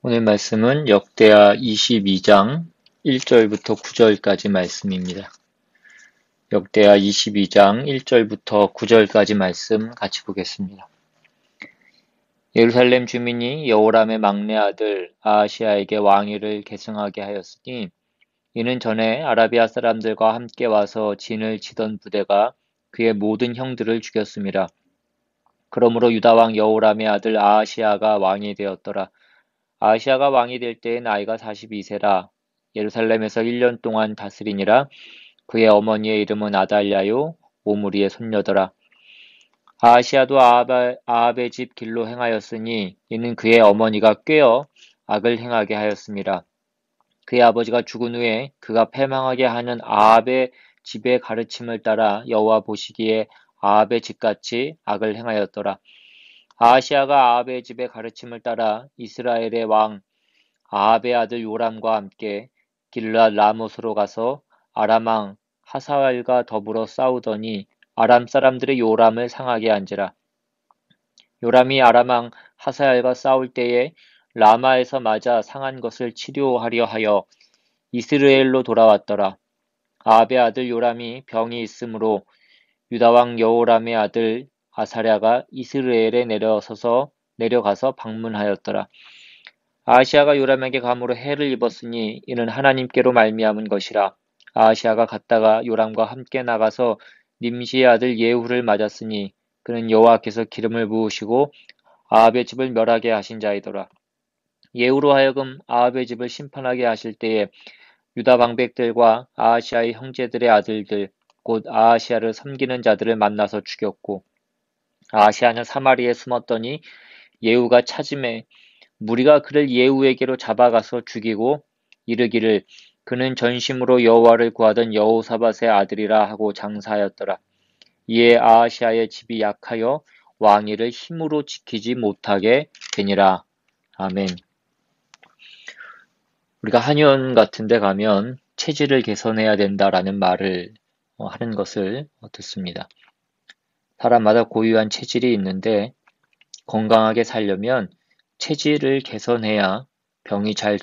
오늘 말씀은 역대하 22장 1절부터 9절까지 말씀입니다. 역대하 22장 1절부터 9절까지 말씀 같이 보겠습니다. 예루살렘 주민이 여호람의 막내 아들 아하시야에게 왕위를 계승하게 하였으니 이는 전에 아라비아 사람들과 함께 와서 진을 치던 부대가 그의 모든 형들을 죽였음이라. 그러므로 유다 왕 여호람의 아들 아하시야가 왕이 되었더라. 아하시야가 왕이 될 때에 나이가 42세라. 예루살렘에서 1년 동안 다스리니라. 그의 어머니의 이름은 아달랴요 오므리의 손녀더라. 아하시야도 아합의 집 길로 행하였으니 이는 그의 어머니가 꾀어 악을 행하게 하였음이라. 그의 아버지가 죽은 후에 그가 패망하게 하는 아합의 집의 가르침을 따라 여호와 보시기에 아합의 집같이 악을 행하였더라. 아하시야가 아합의 집의 가르침을 따라 이스라엘의 왕 아합의 아들 요람과 함께 길르앗 라못으로 가서 아람 왕 하사엘과 더불어 싸우더니 아람 사람들의 요람을 상하게 한지라. 요람이 아람 왕 하사엘과 싸울 때에 라마에서 맞아 상한 것을 치료하려 하여 이스라엘로 돌아왔더라. 아합의 아들 요람이 병이 있으므로 유다 왕 여호람의 아들 아사랴가 이스라엘에 내려가서 방문하였더라. 아하시야가 요람에게 감으로 해를 입었으니 이는 하나님께로 말미암은 것이라. 아하시야가 갔다가 요람과 함께 나가서 님시의 아들 예후를 맞았으니 그는 여호와께서 기름을 부으시고 아합의 집을 멸하게 하신 자이더라. 예후로 하여금 아합의 집을 심판하게 하실 때에 유다 방백들과 아하시야의 형제들의 아들들 곧 아하시야를 섬기는 자들을 만나서 죽였고 아하시야는 사마리에 숨었더니 예후가 찾음에 무리가 그를 예후에게로 잡아가서 죽이고 이르기를 그는 전심으로 여호와를 구하던 여호사밧의 아들이라 하고 장사하였더라. 이에 아하시야의 집이 약하여 왕위를 힘으로 지키지 못하게 되니라. 아멘. 우리가 한의원 같은 데 가면 체질을 개선해야 된다라는 말을 하는 것을 듣습니다. 사람마다 고유한 체질이 있는데 건강하게 살려면 체질을 개선해야 병이 잘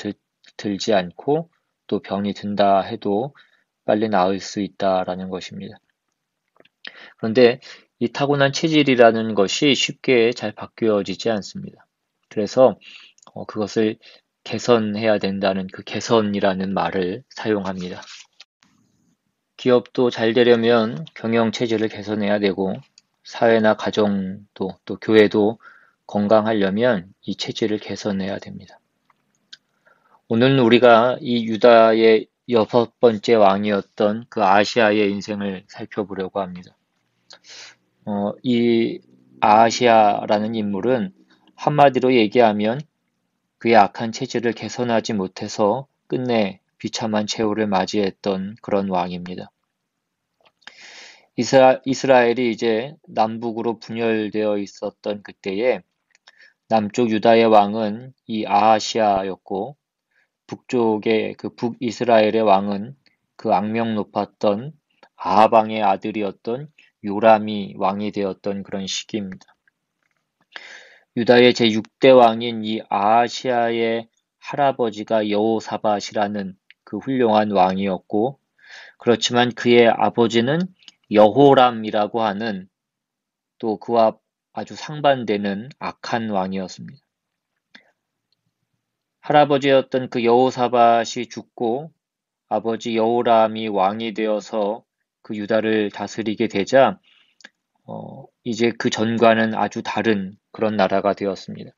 들지 않고 또 병이 든다 해도 빨리 나을 수 있다라는 것입니다. 그런데 이 타고난 체질이라는 것이 쉽게 잘 바뀌어지지 않습니다. 그래서 그것을 개선해야 된다는 그 개선이라는 말을 사용합니다. 기업도 잘 되려면 경영 체질을 개선해야 되고 사회나 가정도 또 교회도 건강하려면 이 체질을 개선해야 됩니다. 오늘은 우리가 이 유다의 6번째 왕이었던 그 아하시야의 인생을 살펴보려고 합니다. 이 아하시야라는 인물은 한마디로 얘기하면 그의 악한 체질을 개선하지 못해서 끝내 비참한 최후를 맞이했던 그런 왕입니다. 이스라엘이 이제 남북으로 분열되어 있었던 그때에 남쪽 유다의 왕은 이 아하시야였고 북쪽의 그 북이스라엘의 왕은 그 악명 높았던 아합 왕의 아들이었던 요람이 왕이 되었던 그런 시기입니다. 유다의 제6대 왕인 이 아하시야의 할아버지가 여호사밧이라는 그 훌륭한 왕이었고 그렇지만 그의 아버지는 여호람이라고 하는 또 그와 아주 상반되는 악한 왕이었습니다. 할아버지였던 그 여호사밧이 죽고 아버지 여호람이 왕이 되어서 그 유다를 다스리게 되자 이제 그 전과는 아주 다른 그런 나라가 되었습니다.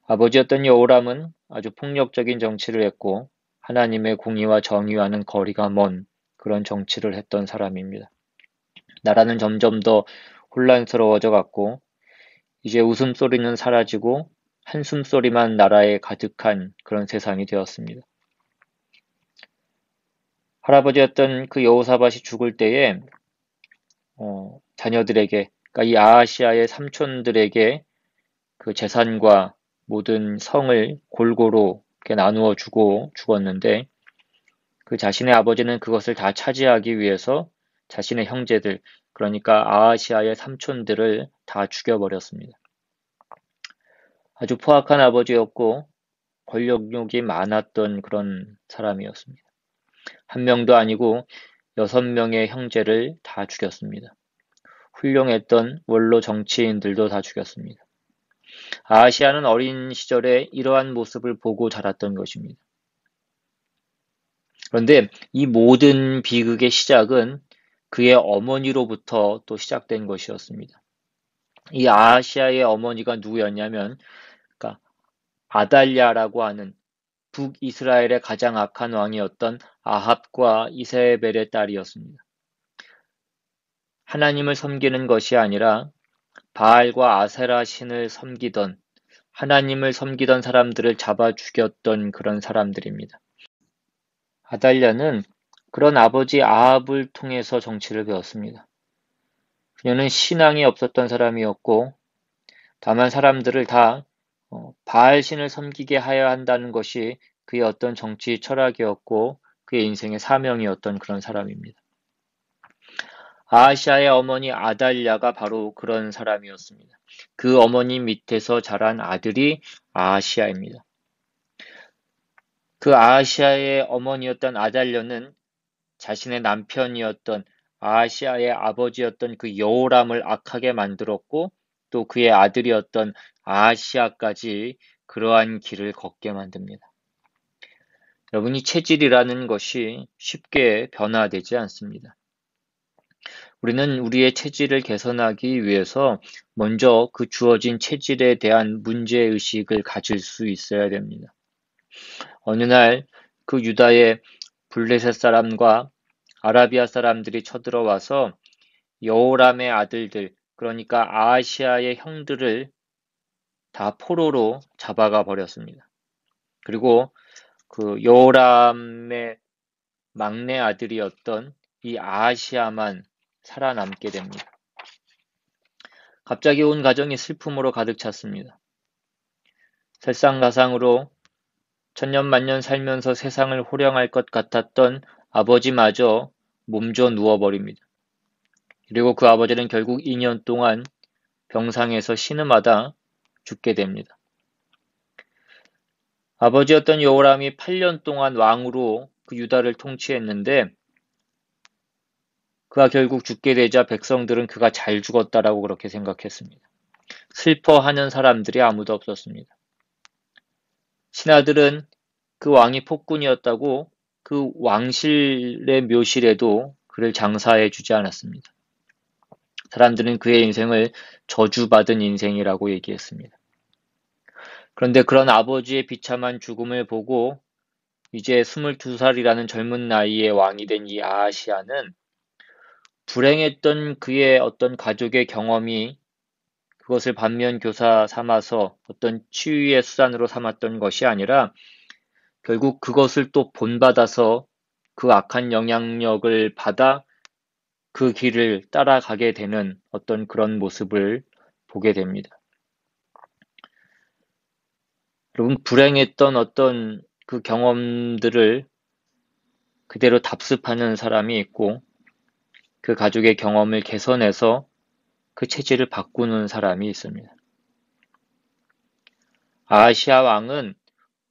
아버지였던 여호람은 아주 폭력적인 정치를 했고 하나님의 공의와 정의와는 거리가 먼 그런 정치를 했던 사람입니다. 나라는 점점 더 혼란스러워져 갔고 이제 웃음소리는 사라지고 한숨소리만 나라에 가득한 그런 세상이 되었습니다. 할아버지였던 그 여호사밧이 죽을 때에 자녀들에게 그러니까 이 아하시야의 삼촌들에게 그 재산과 모든 성을 골고루 이렇게 나누어 주고 죽었는데 그 자신의 아버지는 그것을 다 차지하기 위해서 자신의 형제들 그러니까 아하시야의 삼촌들을 다 죽여버렸습니다. 아주 포악한 아버지였고 권력욕이 많았던 그런 사람이었습니다. 한 명도 아니고 6명의 형제를 다 죽였습니다. 훌륭했던 원로 정치인들도 다 죽였습니다. 아하시아는 어린 시절에 이러한 모습을 보고 자랐던 것입니다. 그런데 이 모든 비극의 시작은 그의 어머니로부터 또 시작된 것이었습니다. 이 아하시아의 어머니가 누구였냐면, 그러니까 아달랴라고 하는 북이스라엘의 가장 악한 왕이었던 아합과 이세벨의 딸이었습니다. 하나님을 섬기는 것이 아니라 바알과 아세라 신을 섬기던, 하나님을 섬기던 사람들을 잡아 죽였던 그런 사람들입니다. 아달랴는 그런 아버지 아합을 통해서 정치를 배웠습니다. 그녀는 신앙이 없었던 사람이었고, 다만 사람들을 다 바알 신을 섬기게 하여야 한다는 것이 그의 어떤 정치 철학이었고, 그의 인생의 사명이었던 그런 사람입니다. 아하시아의 어머니 아달랴가 바로 그런 사람이었습니다. 그 어머니 밑에서 자란 아들이 아하시아입니다. 그 아하시아의 어머니였던 아달랴는 자신의 남편이었던 아하시아의 아버지였던 그 여호람을 악하게 만들었고, 또 그의 아들이었던 아하시아까지 그러한 길을 걷게 만듭니다. 여러분이 체질이라는 것이 쉽게 변화되지 않습니다. 우리는 우리의 체질을 개선하기 위해서 먼저 그 주어진 체질에 대한 문제의식을 가질 수 있어야 됩니다. 어느 날 그 유다의 블레셋 사람과 아라비아 사람들이 쳐들어와서 여호람의 아들들, 그러니까 아하시아의 형들을 다 포로로 잡아가 버렸습니다. 그리고 그 여호람의 막내 아들이었던 이 아하시아만 살아남게 됩니다. 갑자기 온 가정이 슬픔으로 가득 찼습니다. 설상가상으로 천년만년 살면서 세상을 호령할 것 같았던 아버지마저 몸져 누워버립니다. 그리고 그 아버지는 결국 2년 동안 병상에서 신음하다 죽게 됩니다. 아버지였던 여호람이 8년 동안 왕으로 그 유다를 통치했는데, 그가 결국 죽게 되자 백성들은 그가 잘 죽었다라고 그렇게 생각했습니다. 슬퍼하는 사람들이 아무도 없었습니다. 신하들은 그 왕이 폭군이었다고 그 왕실의 묘실에도 그를 장사해 주지 않았습니다. 사람들은 그의 인생을 저주받은 인생이라고 얘기했습니다. 그런데 그런 아버지의 비참한 죽음을 보고 이제 22살이라는 젊은 나이에 왕이 된 이 아하시아는 불행했던 그의 어떤 가족의 경험이 그것을 반면교사 삼아서 어떤 치유의 수단으로 삼았던 것이 아니라 결국 그것을 또 본받아서 그 악한 영향력을 받아 그 길을 따라가게 되는 어떤 그런 모습을 보게 됩니다. 여러분, 불행했던 어떤 그 경험들을 그대로 답습하는 사람이 있고, 그 가족의 경험을 개선해서 그 체질을 바꾸는 사람이 있습니다. 아하시아 왕은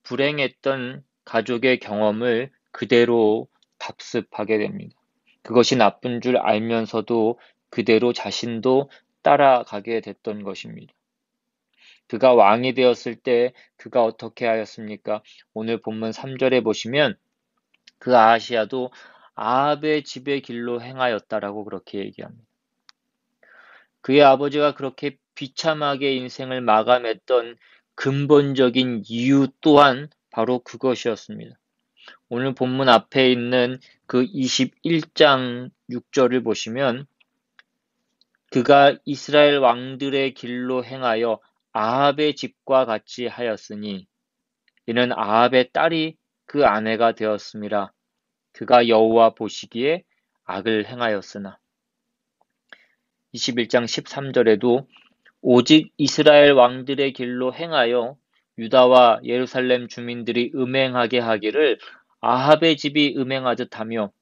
불행했던 가족의 경험을 그대로 답습하게 됩니다. 그것이 나쁜 줄 알면서도 그대로 자신도 따라가게 됐던 것입니다. 그가 왕이 되었을 때 그가 어떻게 하였습니까? 오늘 본문 3절에 보시면 그 아하시아도 아합의 집의 길로 행하였다라고 그렇게 얘기합니다. 그의 아버지가 그렇게 비참하게 인생을 마감했던 근본적인 이유 또한 바로 그것이었습니다. 오늘 본문 앞에 있는 그 21장 6절을 보시면 그가 이스라엘 왕들의 길로 행하여 아합의 집과 같이 하였으니 이는 아합의 딸이 그 아내가 되었음이라. 그가 여호와 보시기에 악을 행하였으나. 21장 13절에도 오직 이스라엘 왕들의 길로 행하여 유다와 예루살렘 주민들이 음행하게 하기를 아합의 집이 음행하듯 하며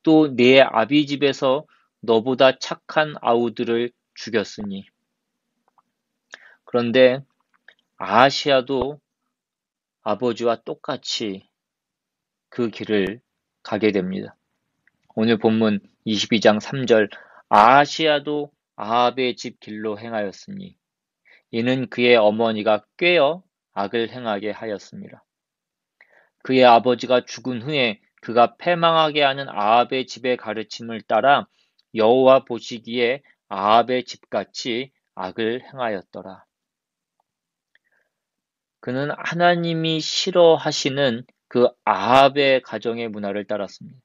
또 네 아비 집에서 너보다 착한 아우들을 죽였으니. 그런데 아하시아도 아버지와 똑같이 그 길을 가게 됩니다. 오늘 본문 22장 3절 아하시아도 아합의 집 길로 행하였으니 이는 그의 어머니가 꾀어 악을 행하게 하였습니다. 그의 아버지가 죽은 후에 그가 패망하게 하는 아합의 집의 가르침을 따라 여호와 보시기에 아합의 집같이 악을 행하였더라. 그는 하나님이 싫어하시는 그 아합의 가정의 문화를 따랐습니다.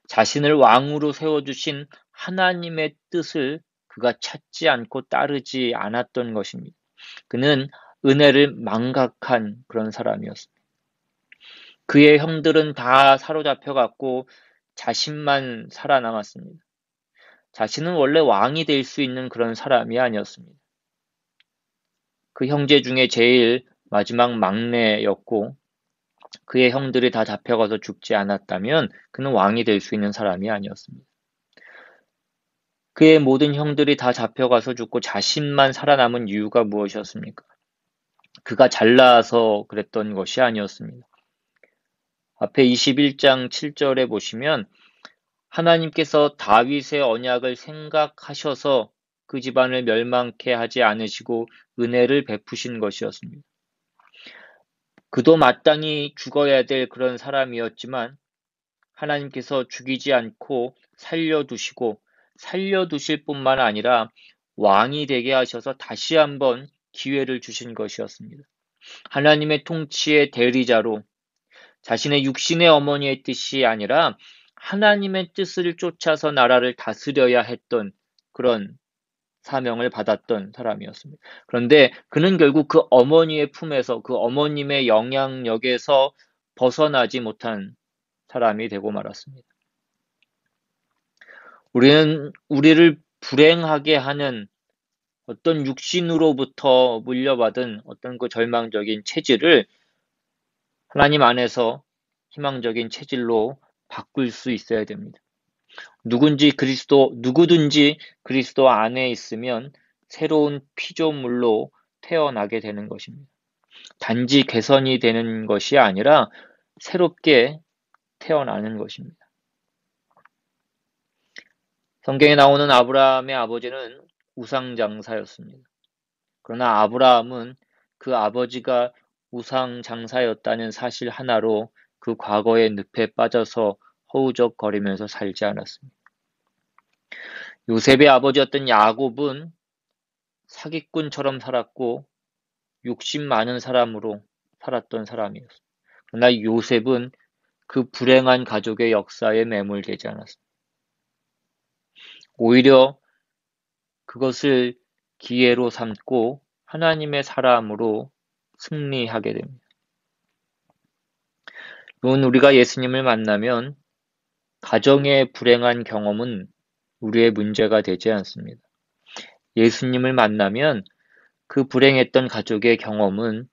자신을 왕으로 세워주신 하나님의 뜻을 그가 찾지 않고 따르지 않았던 것입니다. 그는 은혜를 망각한 그런 사람이었습니다. 그의 형들은 다 사로잡혀갔고 자신만 살아남았습니다. 자신은 원래 왕이 될 수 있는 그런 사람이 아니었습니다. 그 형제 중에 제일 마지막 막내였고 그의 형들이 다 잡혀가서 죽지 않았다면 그는 왕이 될 수 있는 사람이 아니었습니다. 그의 모든 형들이 다 잡혀가서 죽고 자신만 살아남은 이유가 무엇이었습니까? 그가 잘나서 그랬던 것이 아니었습니다. 앞에 21장 7절에 보시면 하나님께서 다윗의 언약을 생각하셔서 그 집안을 멸망케 하지 않으시고 은혜를 베푸신 것이었습니다. 그도 마땅히 죽어야 될 그런 사람이었지만 하나님께서 죽이지 않고 살려두시고 살려두실 뿐만 아니라 왕이 되게 하셔서 다시 한번 기회를 주신 것이었습니다. 하나님의 통치의 대리자로 자신의 육신의 어머니의 뜻이 아니라 하나님의 뜻을 쫓아서 나라를 다스려야 했던 그런 사명을 받았던 사람이었습니다. 그런데 그는 결국 그 어머니의 품에서 그 어머님의 영향력에서 벗어나지 못한 사람이 되고 말았습니다. 우리는 우리를 불행하게 하는 어떤 육신으로부터 물려받은 어떤 그 절망적인 체질을 하나님 안에서 희망적인 체질로 바꿀 수 있어야 됩니다. 누구든지 그리스도 안에 있으면 새로운 피조물로 태어나게 되는 것입니다. 단지 개선이 되는 것이 아니라 새롭게 태어나는 것입니다. 성경에 나오는 아브라함의 아버지는 우상장사였습니다. 그러나 아브라함은 그 아버지가 우상장사였다는 사실 하나로 그 과거의 늪에 빠져서 허우적거리면서 살지 않았습니다. 요셉의 아버지였던 야곱은 사기꾼처럼 살았고 욕심 많은 사람으로 살았던 사람이었습니다. 그러나 요셉은 그 불행한 가족의 역사에 매몰되지 않았습니다. 오히려 그것을 기회로 삼고 하나님의 사람으로 승리하게 됩니다. 물론 우리가 예수님을 만나면 가정의 불행한 경험은 우리의 문제가 되지 않습니다. 예수님을 만나면 그 불행했던 가족의 경험은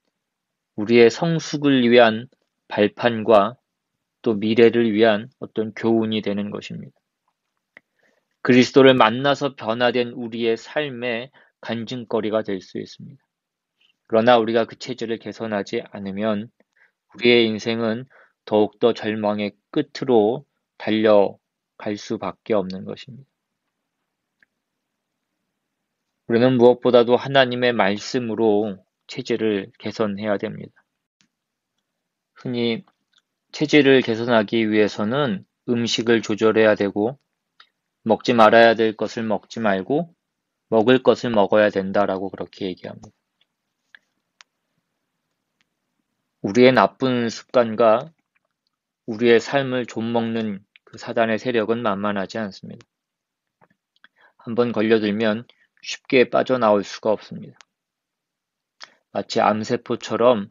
우리의 성숙을 위한 발판과 또 미래를 위한 어떤 교훈이 되는 것입니다. 그리스도를 만나서 변화된 우리의 삶의 간증거리가 될 수 있습니다. 그러나 우리가 그 체질을 개선하지 않으면 우리의 인생은 더욱더 절망의 끝으로 달려갈 수밖에 없는 것입니다. 우리는 무엇보다도 하나님의 말씀으로 체질을 개선해야 됩니다. 흔히 체질을 개선하기 위해서는 음식을 조절해야 되고 먹지 말아야 될 것을 먹지 말고 먹을 것을 먹어야 된다라고 그렇게 얘기합니다. 우리의 나쁜 습관과 우리의 삶을 좀먹는 그 사단의 세력은 만만하지 않습니다. 한번 걸려들면 쉽게 빠져나올 수가 없습니다. 마치 암세포처럼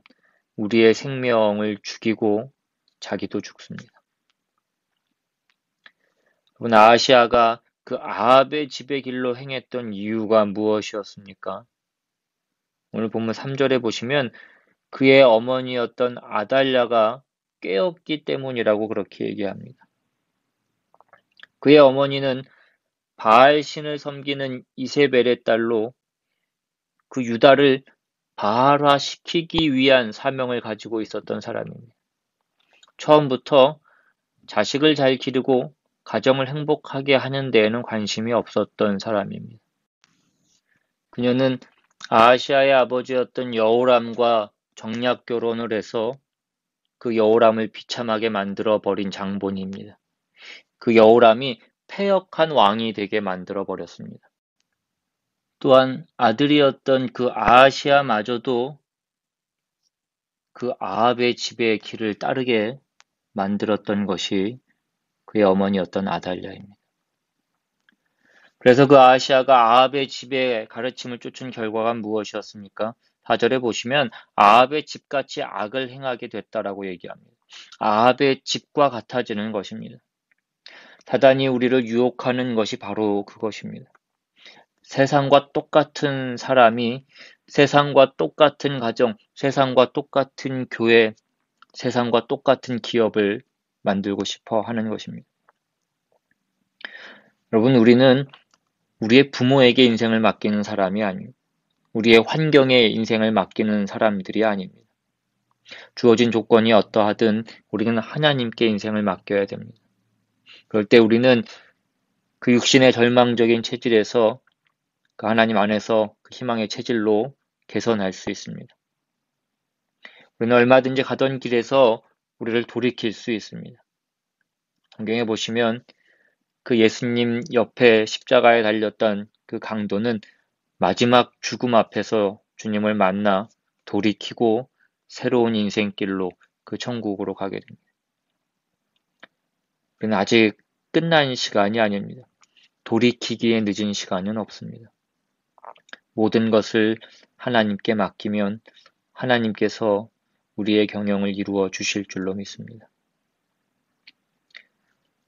우리의 생명을 죽이고 자기도 죽습니다. 그러나 아하시아가 그 아합의 집의 길로 행했던 이유가 무엇이었습니까? 오늘 본문 3절에 보시면 그의 어머니였던 아달랴가 깨었기 때문이라고 그렇게 얘기합니다. 그의 어머니는 바알 신을 섬기는 이세벨의 딸로 그 유다를 발화시키기 위한 사명을 가지고 있었던 사람입니다. 처음부터 자식을 잘 기르고 가정을 행복하게 하는 데에는 관심이 없었던 사람입니다. 그녀는 아하시아의 아버지였던 여호람과 정략 결혼을 해서 그 여호람을 비참하게 만들어 버린 장본입니다. 그 여호람이 패역한 왕이 되게 만들어 버렸습니다. 또한 아들이었던 그 아하시아마저도 그 아합의 지배의 길을 따르게 만들었던 것이 그의 어머니였던 아달랴입니다. 그래서 그 아하시아가 아합의 집의 가르침을 쫓은 결과가 무엇이었습니까? 4절에 보시면 아합의 집같이 악을 행하게 됐다라고 얘기합니다. 아합의 집과 같아지는 것입니다. 사단이 우리를 유혹하는 것이 바로 그것입니다. 세상과 똑같은 사람이 세상과 똑같은 가정, 세상과 똑같은 교회, 세상과 똑같은 기업을 만들고 싶어 하는 것입니다. 여러분, 우리는 우리의 부모에게 인생을 맡기는 사람이 아닙니다. 우리의 환경에 인생을 맡기는 사람들이 아닙니다. 주어진 조건이 어떠하든 우리는 하나님께 인생을 맡겨야 됩니다. 그럴 때 우리는 그 육신의 절망적인 체질에서 그 하나님 안에서 그 희망의 체질로 개선할 수 있습니다. 우리는 얼마든지 가던 길에서 우리를 돌이킬 수 있습니다. 성경에 보시면 그 예수님 옆에 십자가에 달렸던 그 강도는 마지막 죽음 앞에서 주님을 만나 돌이키고 새로운 인생길로 그 천국으로 가게 됩니다. 그는 아직 끝난 시간이 아닙니다. 돌이키기에 늦은 시간은 없습니다. 모든 것을 하나님께 맡기면 하나님께서 우리의 경영을 이루어 주실 줄로 믿습니다.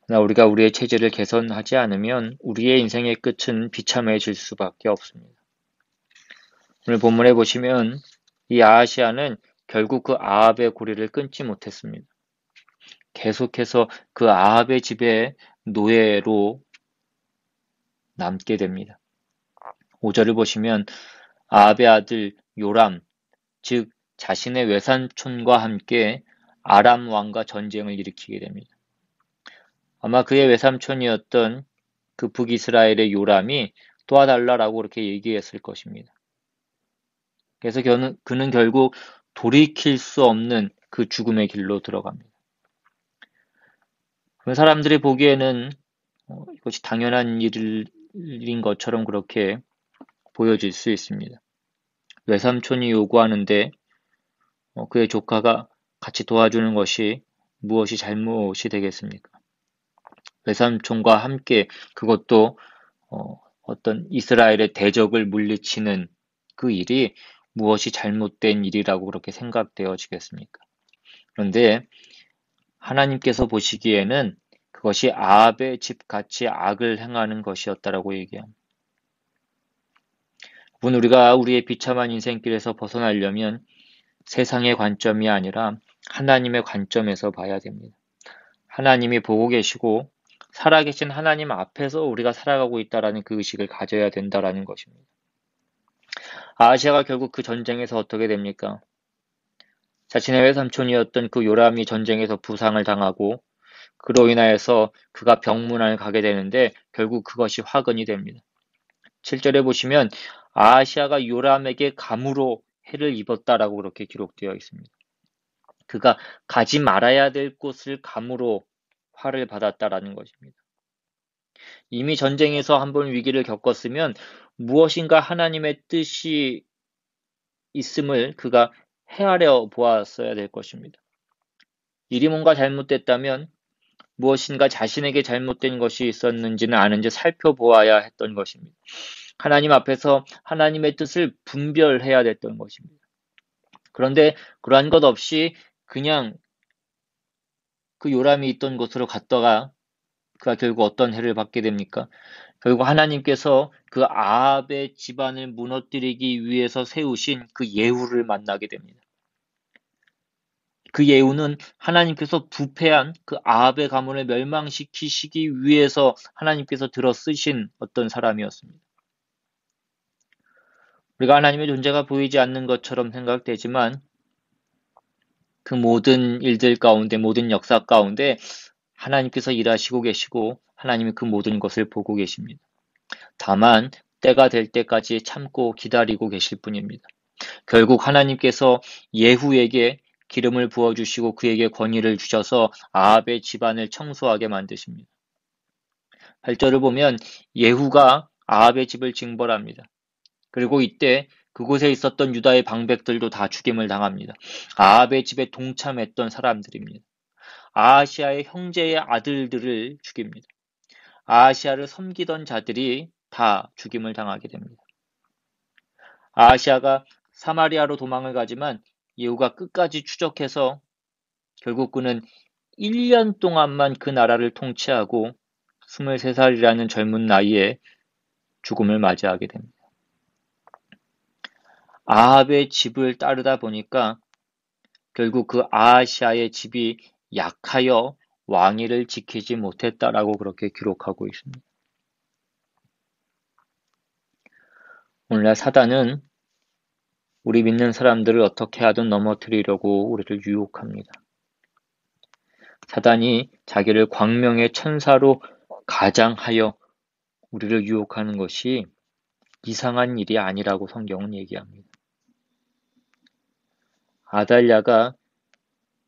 그러나 우리가 우리의 체질을 개선하지 않으면 우리의 인생의 끝은 비참해질 수밖에 없습니다. 오늘 본문에 보시면 이 아하시아는 결국 그 아합의 고리를 끊지 못했습니다. 계속해서 그 아합의 집의 노예로 남게 됩니다. 5절을 보시면 아합의 아들 요람, 즉 자신의 외삼촌과 함께 아람 왕과 전쟁을 일으키게 됩니다. 아마 그의 외삼촌이었던 그 북이스라엘의 요람이 도와달라라고 그렇게 얘기했을 것입니다. 그래서 그는 결국 돌이킬 수 없는 그 죽음의 길로 들어갑니다. 그 사람들이 보기에는 이것이 당연한 일인 것처럼 그렇게 보여질 수 있습니다. 외삼촌이 요구하는데 그의 조카가 같이 도와주는 것이 무엇이 잘못이 되겠습니까? 외삼촌과 함께 그것도 어떤 이스라엘의 대적을 물리치는 그 일이 무엇이 잘못된 일이라고 그렇게 생각되어지겠습니까? 그런데 하나님께서 보시기에는 그것이 아합의 집같이 악을 행하는 것이었다라고 얘기합니다. 우리가 우리의 비참한 인생길에서 벗어나려면 세상의 관점이 아니라 하나님의 관점에서 봐야 됩니다. 하나님이 보고 계시고 살아계신 하나님 앞에서 우리가 살아가고 있다라는 그 의식을 가져야 된다라는 것입니다. 아하시아가 결국 그 전쟁에서 어떻게 됩니까? 자신의 외삼촌이었던 그 요람이 전쟁에서 부상을 당하고 그로 인하여서 그가 병문안을 가게 되는데 결국 그것이 화근이 됩니다. 7절에 보시면 아하시아가 요람에게 감으로 해를 입었다라고 그렇게 기록되어 있습니다. 그가 가지 말아야 될 곳을 감으로 화를 받았다라는 것입니다. 이미 전쟁에서 한번 위기를 겪었으면 무엇인가 하나님의 뜻이 있음을 그가 헤아려 보았어야 될 것입니다. 일이 뭔가 잘못됐다면 무엇인가 자신에게 잘못된 것이 있었는지는 아는지 살펴보아야 했던 것입니다. 하나님 앞에서 하나님의 뜻을 분별해야 됐던 것입니다. 그런데 그러한 것 없이 그냥 그 요람이 있던 곳으로 갔다가 그가 결국 어떤 해를 받게 됩니까? 결국 하나님께서 그 아합의 집안을 무너뜨리기 위해서 세우신 그 예후를 만나게 됩니다. 그 예후는 하나님께서 부패한 그 아합의 가문을 멸망시키시기 위해서 하나님께서 들어 쓰신 어떤 사람이었습니다. 우리가 하나님의 존재가 보이지 않는 것처럼 생각되지만 그 모든 일들 가운데, 모든 역사 가운데 하나님께서 일하시고 계시고 하나님이 그 모든 것을 보고 계십니다. 다만 때가 될 때까지 참고 기다리고 계실 뿐입니다. 결국 하나님께서 예후에게 기름을 부어주시고 그에게 권위를 주셔서 아합의 집안을 청소하게 만드십니다. 8절을 보면 예후가 아합의 집을 징벌합니다. 그리고 이때 그곳에 있었던 유다의 방백들도 다 죽임을 당합니다. 아합의 집에 동참했던 사람들입니다. 아하시아의 형제의 아들들을 죽입니다. 아하시아를 섬기던 자들이 다 죽임을 당하게 됩니다. 아하시아가 사마리아로 도망을 가지만 예후가 끝까지 추적해서 결국 그는 1년 동안만 그 나라를 통치하고 23살이라는 젊은 나이에 죽음을 맞이하게 됩니다. 아합의 집을 따르다 보니까 결국 그 아하시아의 집이 약하여 왕위를 지키지 못했다라고 그렇게 기록하고 있습니다. 오늘날 사단은 우리 믿는 사람들을 어떻게 하든 넘어뜨리려고 우리를 유혹합니다. 사단이 자기를 광명의 천사로 가장하여 우리를 유혹하는 것이 이상한 일이 아니라고 성경은 얘기합니다. 아달랴가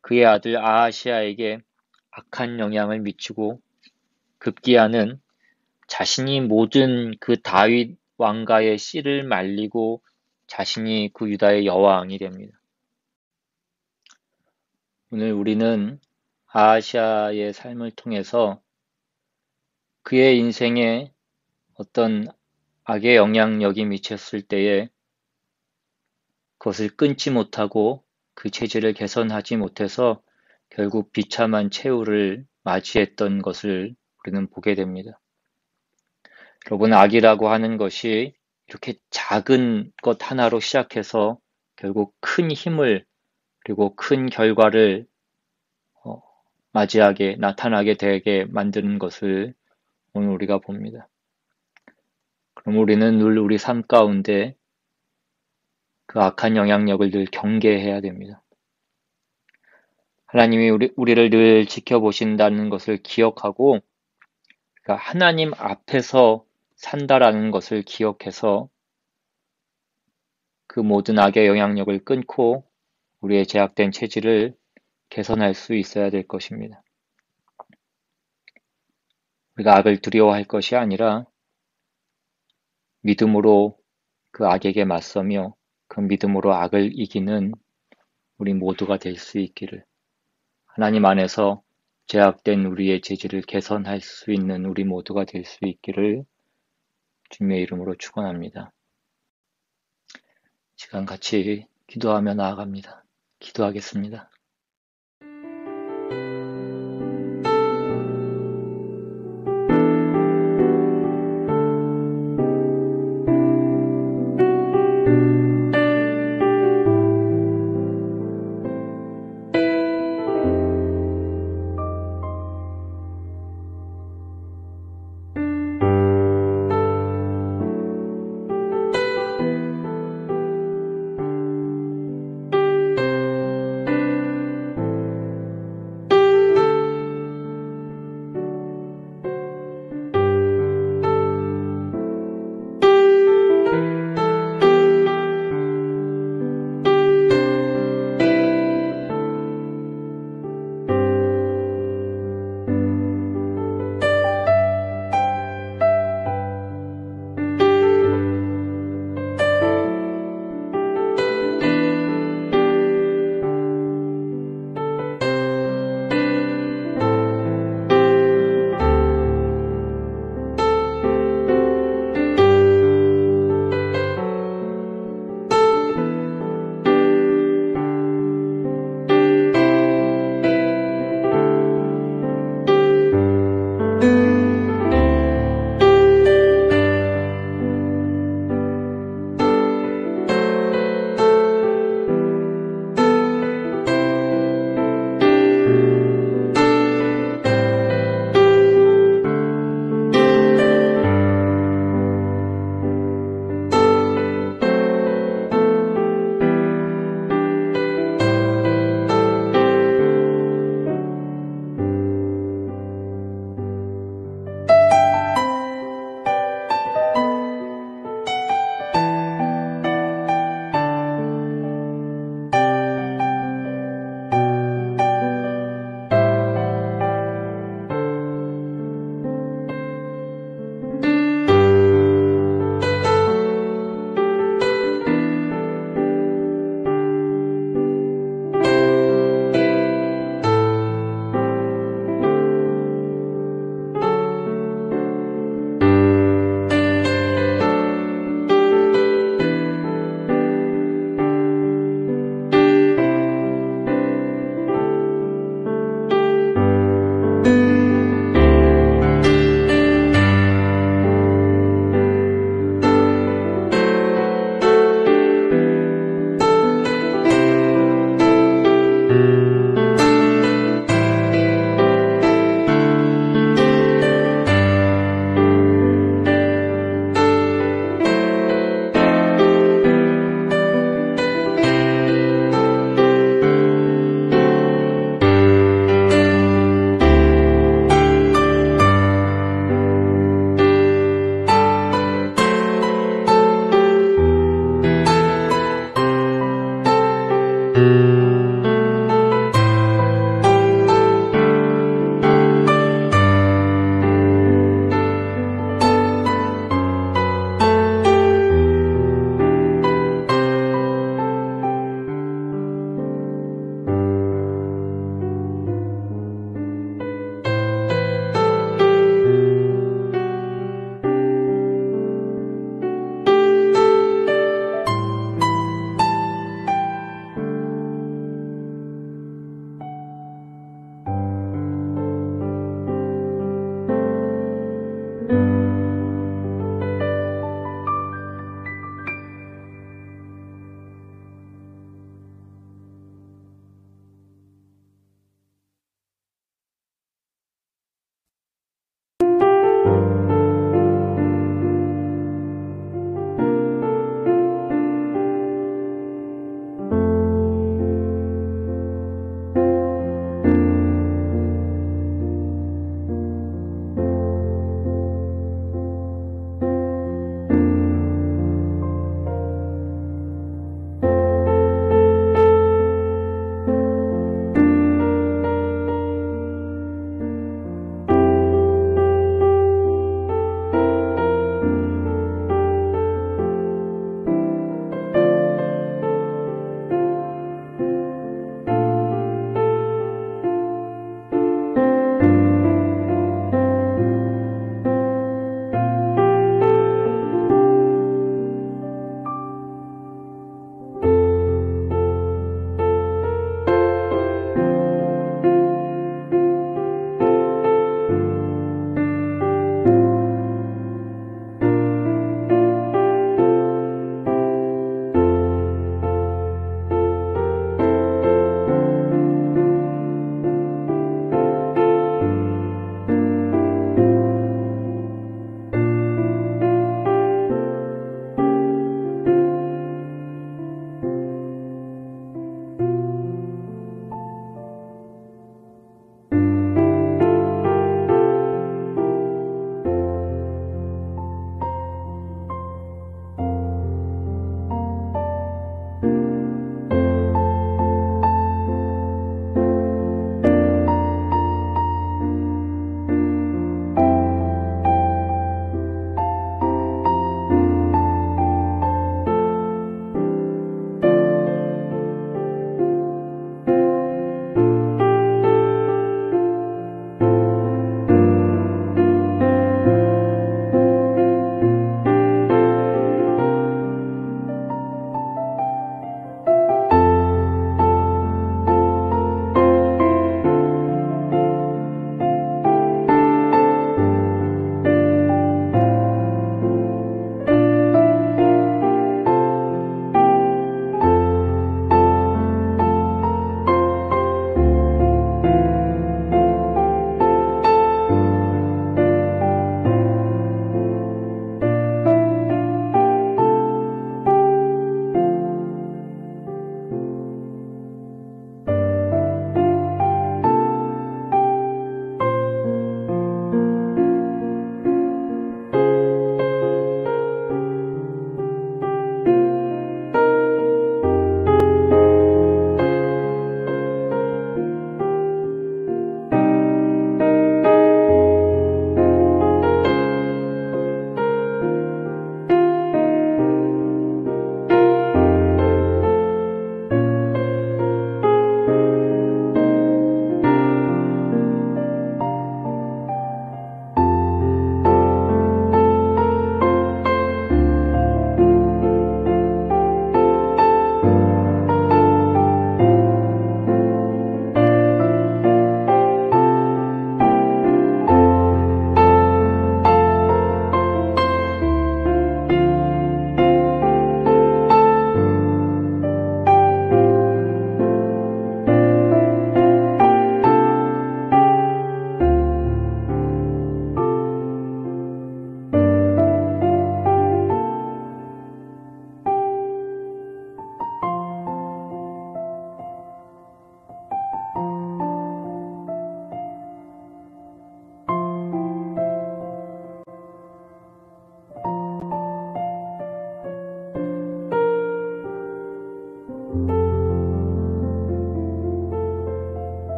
그의 아들 아하시아에게 악한 영향을 미치고 급기야는 자신이 모든 그 다윗 왕가의 씨를 말리고 자신이 그 유다의 여왕이 됩니다. 오늘 우리는 아하시아의 삶을 통해서 그의 인생에 어떤 악의 영향력이 미쳤을 때에 그것을 끊지 못하고 그 체질을 개선하지 못해서 결국 비참한 최후를 맞이했던 것을 우리는 보게 됩니다. 여러분, 악이라고 하는 것이 이렇게 작은 것 하나로 시작해서 결국 큰 힘을 그리고 큰 결과를 맞이하게 나타나게 되게 만드는 것을 오늘 우리가 봅니다. 그럼 우리는 늘 우리 삶 가운데 그 악한 영향력을 늘 경계해야 됩니다. 하나님이 우리를 늘 지켜보신다는 것을 기억하고, 그러니까 하나님 앞에서 산다라는 것을 기억해서 그 모든 악의 영향력을 끊고 우리의 제약된 체질을 개선할 수 있어야 될 것입니다. 우리가 악을 두려워할 것이 아니라 믿음으로 그 악에게 맞서며 그 믿음으로 악을 이기는 우리 모두가 될 수 있기를, 하나님 안에서 제약된 우리의 체질을 개선할 수 있는 우리 모두가 될 수 있기를 주님의 이름으로 축원합니다. 시간 같이 기도하며 나아갑니다. 기도하겠습니다.